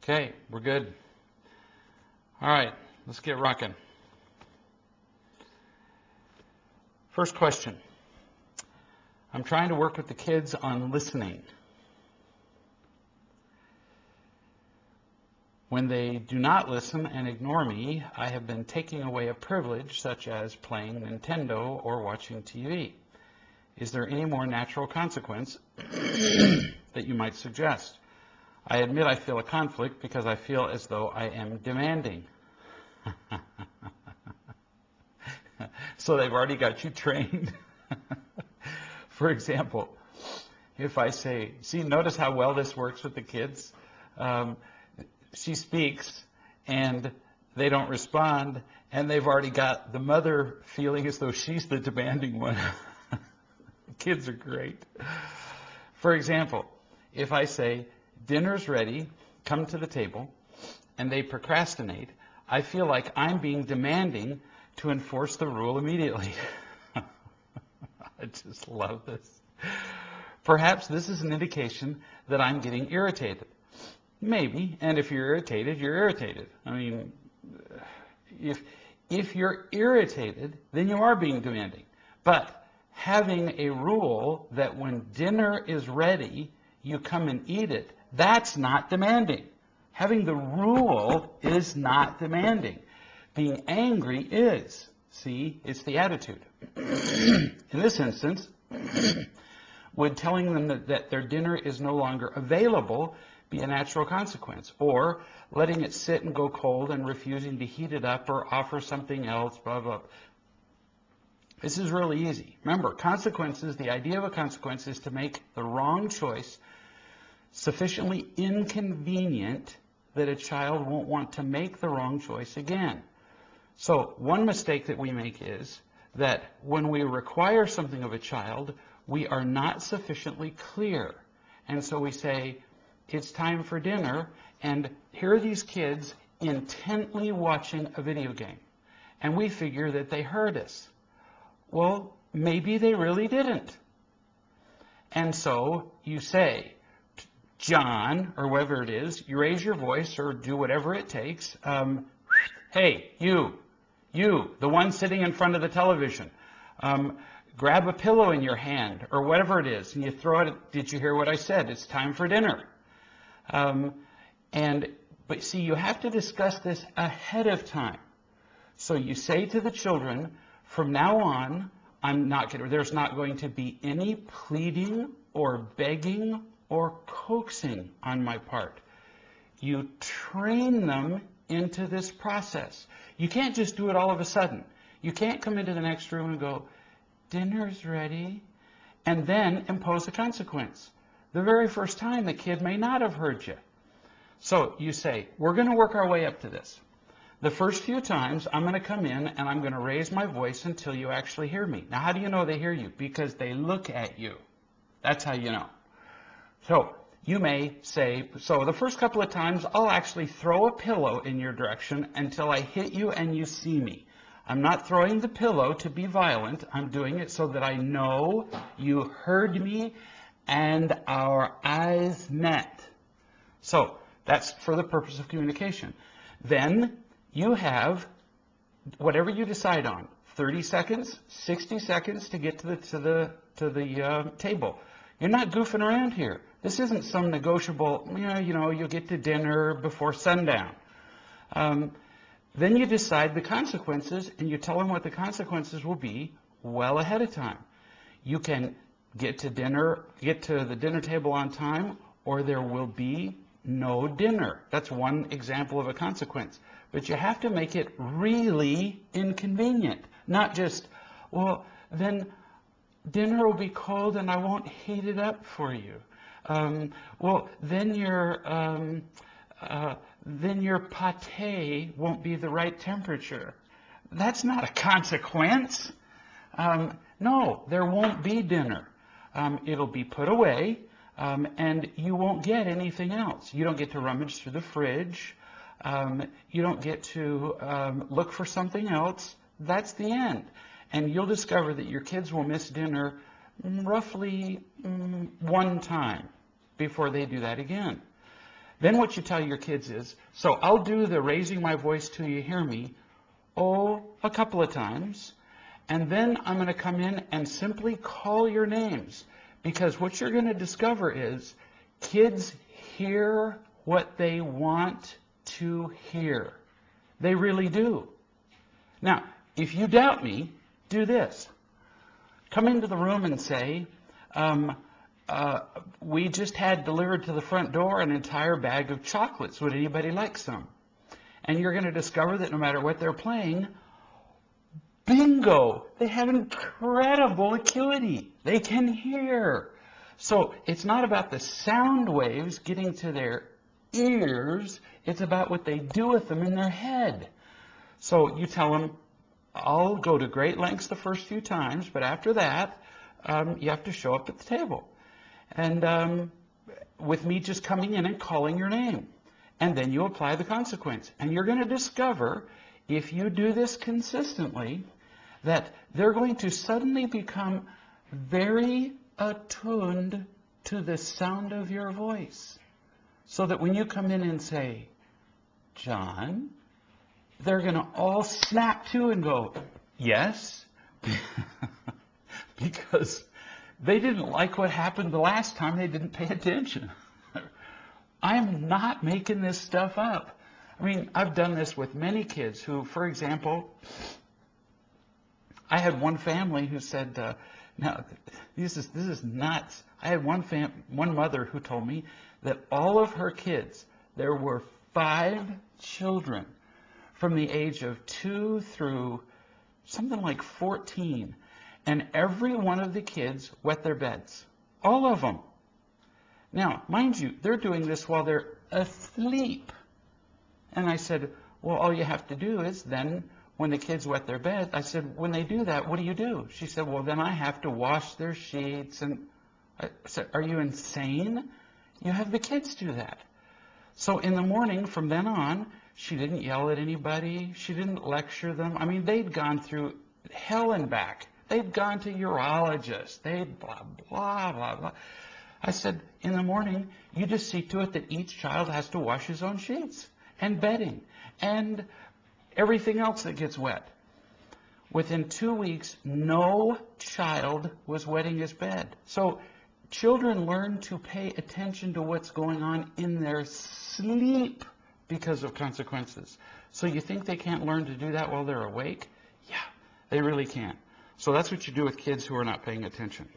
Okay, we're good. All right, let's get rocking. First question. I'm trying to work with the kids on listening. When they do not listen and ignore me, I have been taking away a privilege such as playing Nintendo or watching TV. Is there any more natural consequence that you might suggest? I admit I feel a conflict because I feel as though I am demanding. So they've already got you trained. For example, if I say, see, notice how well this works with the kids? She speaks and they don't respond, and they've already got the mother feeling as though she's the demanding one. Kids are great. For example, if I say, dinner's ready, come to the table, and they procrastinate, I feel like I'm being demanding to enforce the rule immediately. I just love this. Perhaps this is an indication that I'm getting irritated. Maybe, and if you're irritated, you're irritated. I mean, if you're irritated, then you are being demanding. But having a rule that when dinner is ready, you come and eat it, that's not demanding. Having the rule is not demanding. Being angry is. See, it's the attitude. In this instance, would telling them that their dinner is no longer available be a natural consequence? Or letting it sit and go cold and refusing to heat it up or offer something else, blah, blah. This is really easy. Remember, consequences, the idea of a consequence is to make the wrong choice sufficiently inconvenient that a child won't want to make the wrong choice again. So one mistake that we make is that when we require something of a child, we are not sufficiently clear. And so we say, it's time for dinner, and here are these kids intently watching a video game. And we figure that they heard us. Well, maybe they really didn't. And so you say, John, or whoever it is, you raise your voice or do whatever it takes. Hey, you, the one sitting in front of the television, grab a pillow in your hand or whatever it is, and you throw it. Did you hear what I said? It's time for dinner. But see, you have to discuss this ahead of time. So you say to the children, from now on, there's not going to be any pleading or begging or coaxing on my part. You train them into this process. You can't just do it all of a sudden. You can't come into the next room and go, dinner's ready, and then impose a consequence. The very first time, the kid may not have heard you. So you say, we're going to work our way up to this. The first few times, I'm going to come in and I'm going to raise my voice until you actually hear me. Now, how do you know they hear you? Because they look at you. That's how you know. So you may say, so the first couple of times, I'll actually throw a pillow in your direction until I hit you and you see me. I'm not throwing the pillow to be violent. I'm doing it so that I know you heard me and our eyes met. So that's for the purpose of communication. Then you have whatever you decide on, 30 seconds, 60 seconds to get to the table. You're not goofing around here. This isn't some negotiable, you'll get to dinner before sundown. Then you decide the consequences, and you tell them what the consequences will be well ahead of time. You can get to the dinner table on time, or there will be no dinner. That's one example of a consequence. But you have to make it really inconvenient, not just, well, then dinner will be cold and I won't heat it up for you. Well, then your pate won't be the right temperature. That's not a consequence. No, there won't be dinner. It'll be put away, and you won't get anything else. You don't get to rummage through the fridge. You don't get to look for something else. That's the end. And you'll discover that your kids will miss dinner roughly one time before they do that again. Then what you tell your kids is, so I'll do the raising my voice till you hear me, a couple of times, and then I'm going to come in and simply call your names. Because what you're going to discover is kids hear what they want to hear. They really do. Now, if you doubt me, do this. Come into the room and say, we just had delivered to the front door an entire bag of chocolates. Would anybody like some? And you're going to discover that no matter what they're playing, bingo, they have incredible acuity. They can hear. So it's not about the sound waves getting to their ears. It's about what they do with them in their head. So you tell them, I'll go to great lengths the first few times, but after that, you have to show up at the table. And with me just coming in and calling your name. And then you apply the consequence. And you're going to discover, if you do this consistently, that they're going to suddenly become very attuned to the sound of your voice. So that when you come in and say, John, they're going to all snap to and go, yes, because they didn't like what happened the last time they didn't pay attention. I'm not making this stuff up. I mean, I've done this with many kids who, for example, I had one family who said, now, this is nuts. I had one mother who told me that all of her kids, there were 5 children from the age of 2 through something like 14, and every one of the kids wet their beds. All of them. Now, mind you, they're doing this while they're asleep. And I said, well, all you have to do is then, when the kids wet their bed, I said, when they do that, what do you do? She said, well, then I have to wash their sheets. And I said, are you insane? You have the kids do that. So in the morning, from then on, she didn't yell at anybody. She didn't lecture them. I mean, they'd gone through hell and back. They'd gone to urologists. They'd blah, blah, blah, blah. I said, in the morning, you just see to it that each child has to wash his own sheets and bedding and everything else that gets wet. Within 2 weeks, no child was wetting his bed. So children learn to pay attention to what's going on in their sleep because of consequences. So you think they can't learn to do that while they're awake? Yeah, they really can. So that's what you do with kids who are not paying attention.